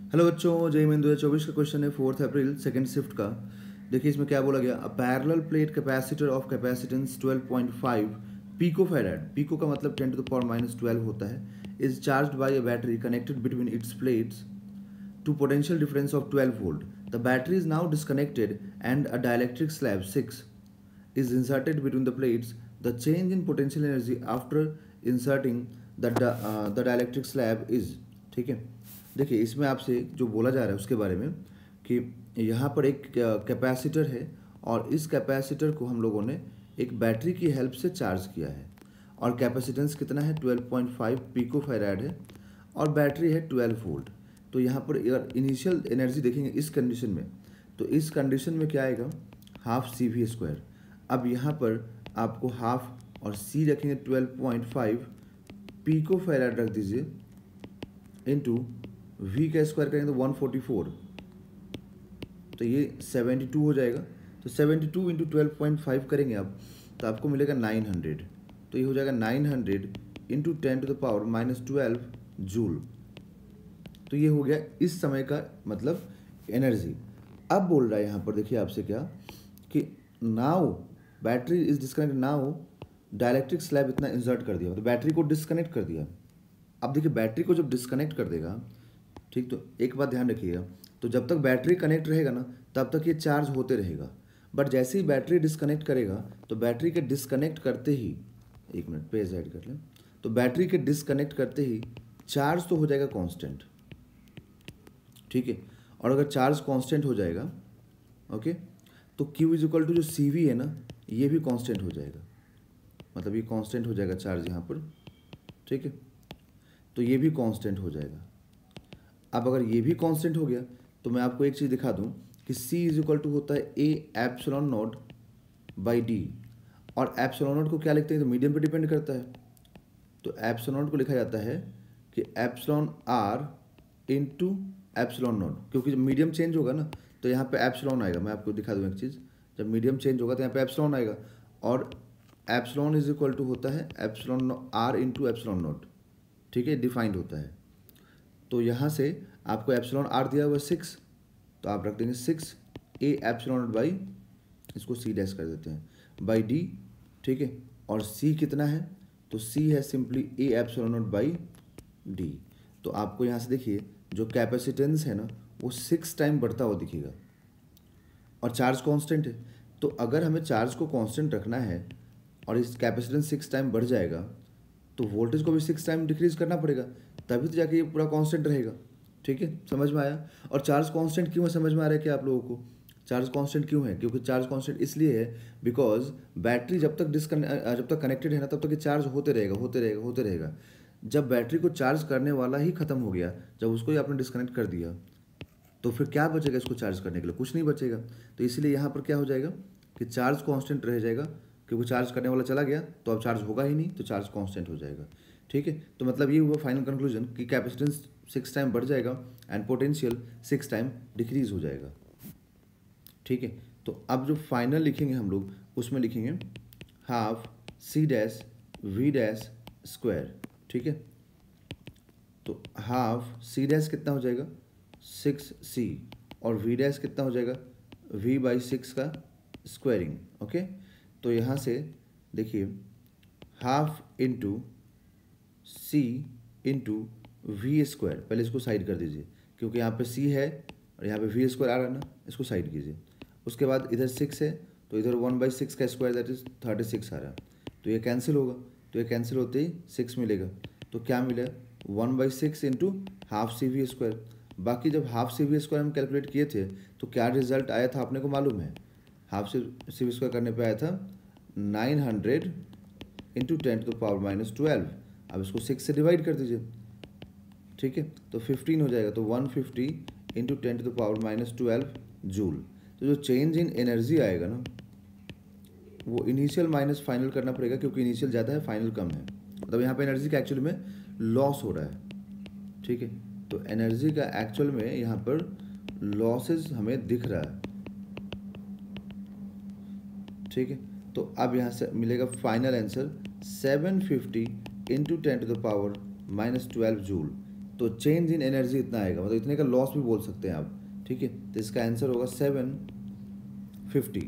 Hello बच्चों, जय हिंद। 2024 का क्वेश्चन है 4 अप्रैल सेकंड शिफ्ट का। देखिए इसमें क्या बोला गया। A parallel plate capacitor of capacitance 12.5 pico farad, pico का मतलब 10 टू द पावर -12 होता है, is charged by a battery connected between its plates to potential difference of 12 volt. The battery is now disconnected and a dielectric slab 6 is inserted between the plates. The change in potential energy after inserting the dielectric slab is, ठीक है। देखिए इसमें आपसे जो बोला जा रहा है उसके बारे में कि यहाँ पर एक कैपेसिटर है और इस कैपेसिटर को हम लोगों ने एक बैटरी की हेल्प से चार्ज किया है और कैपेसिटेंस कितना है 12.5 पिको फैराड है और बैटरी है 12 वोल्ट। तो यहाँ पर अगर इनिशियल एनर्जी देखेंगे इस कंडीशन में, तो इस कंडीशन में क्या आएगा, हाफ सी वी स्क्वायर। अब यहाँ पर आपको हाफ और सी रखेंगे 12.5 पिको फैराड रख दीजिए इनटू वी का स्क्वायर करेंगे तो 144, तो ये 72 हो जाएगा। तो 72 इंटू 12.5 करेंगे आप तो आपको मिलेगा 900। तो ये हो जाएगा 900 into 10 to the power -12 joule. तो ये हो गया इस समय का मतलब एनर्जी। अब बोल रहा है यहाँ पर देखिए आपसे क्या कि now battery is disconnect, now dielectric slab इतना इंसर्ट कर दिया, तो बैटरी को डिस्कनेक्ट कर दिया। अब देखिए बैटरी को जब डिस्कनेक्ट कर देगा, ठीक, तो एक बात ध्यान रखिएगा, तो जब तक बैटरी कनेक्ट रहेगा ना तब तक ये चार्ज होते रहेगा। बट जैसे ही बैटरी डिस्कनेक्ट करेगा तो बैटरी के डिस्कनेक्ट करते ही, एक मिनट पेज ऐड कर लें, तो बैटरी के डिस्कनेक्ट करते ही चार्ज तो हो जाएगा कांस्टेंट, ठीक है। और अगर चार्ज कांस्टेंट हो जाएगा, ओके, तो Q इज इक्वल टू जो CV है ना ये भी कांस्टेंट हो जाएगा, मतलब ये कांस्टेंट हो जाएगा चार्ज यहाँ पर, ठीक है। तो ये भी कांस्टेंट हो जाएगा। अब अगर ये भी कांस्टेंट हो गया तो मैं आपको एक चीज़ दिखा दूँ कि C इज इक्वल टू होता है A epsilon not by D, और एप्सिलॉन नॉट को क्या लिखते हैं, तो मीडियम पे डिपेंड करता है। तो एप्सिलॉन नॉट को लिखा जाता है कि epsilon R into epsilon naught, क्योंकि जब मीडियम चेंज होगा ना तो यहाँ पे एप्सिलॉन आएगा। मैं आपको दिखा दूँ एक चीज़, जब मीडियम चेंज होगा तो यहाँ पे एप्सिलॉन आएगा, और एप्सिलॉन इज इक्वल टू होता है epsilon R into epsilon naught, ठीक है, डिफाइंड होता है। तो यहाँ से आपको एप्सिलॉन आर दिया हुआ 6, तो आप रख देंगे 6 ए एप्सिलॉन नॉट बाई, इसको सी डैश कर देते हैं, बाई डी, ठीक है। और सी कितना है, तो सी है simply A epsilon not by D. तो आपको यहाँ से देखिए जो कैपेसिटेंस है ना वो 6 टाइम बढ़ता हुआ दिखेगा और चार्ज कांस्टेंट है। तो अगर हमें चार्ज को कांस्टेंट रखना है और इस कैपेसिटेंस 6 टाइम बढ़ जाएगा तो वोल्टेज को भी 6 टाइम डिक्रीज करना पड़ेगा, तभी तो जाके ये पूरा कांस्टेंट रहेगा, ठीक है। समझ में आया। और चार्ज कांस्टेंट क्यों है, समझ में आ रहा है क्या आप लोगों को। चार्ज कांस्टेंट क्यों है, क्योंकि चार्ज कांस्टेंट इसलिए है बिकॉज बैटरी जब तक कनेक्टेड है ना तब तक ये चार्ज होते रहेगा होते रहेगा होते रहेगा। जब बैटरी को चार्ज करने वाला ही खत्म हो गया, जब उसको ही आपने डिस्कनेक्ट कर दिया, तो फिर क्या बचेगा इसको चार्ज करने के लिए, कुछ नहीं बचेगा। तो इसलिए यहाँ पर क्या हो जाएगा कि चार्ज कांस्टेंट रह जाएगा, क्योंकि चार्ज करने वाला चला गया तो अब चार्ज होगा ही नहीं, तो चार्ज कांस्टेंट हो जाएगा, ठीक है। तो मतलब ये हुआ फाइनल कंक्लूजन कि कैपेसिटेंस 6 टाइम बढ़ जाएगा एंड पोटेंशियल 6 टाइम डिक्रीज हो जाएगा, ठीक है। तो अब जो फाइनल लिखेंगे हम लोग उसमें लिखेंगे half C dash V dash square, ठीक है। तो हाफ सी डैश कितना हो जाएगा 6C, और वी डैश कितना हो जाएगा V बाई 6 का स्क्वायरिंग, ओके। तो यहाँ से देखिए half into C into V square, पहले इसको साइड कर दीजिए क्योंकि यहाँ पे C है और यहाँ पे V स्क्वायर आ रहा है ना, इसको साइड कीजिए। उसके बाद इधर 6 है तो इधर 1/6 का स्क्वायर दैट इज 36 आ रहा है, तो ये कैंसिल होगा, तो ये कैंसिल होते ही 6 मिलेगा। तो क्या मिलेगा 1/6 into half C V square. बाकी जब हाफ सी वी स्क्वायर हम कैलकुलेट किए थे तो क्या रिजल्ट आया था आपने को मालूम है, हाफ सी वी स्क्वायर करने पे आया था 900 इंटू 10 टू द पावर -12। अब इसको 6 से डिवाइड कर दीजिए, ठीक है, तो 15 हो जाएगा, तो 150 into 10 to the power -12 joule. तो जो चेंज इन एनर्जी आएगा ना वो इनिशियल माइनस फाइनल करना पड़ेगा, क्योंकि इनिशियल ज़्यादा है फाइनल कम है, मतलब यहाँ पे एनर्जी का एक्चुअल में लॉस हो रहा है, ठीक है। तो एनर्जी का एक्चुअल में यहाँ पर लॉसेस हमें दिख रहा है, ठीक है। तो अब यहाँ से मिलेगा final answer 750 into 10 to the power -12 joule. तो चेंज इन एनर्जी इतना आएगा, मतलब इतने का लॉस भी बोल सकते हैं आप, ठीक है। तो इसका आंसर होगा 750।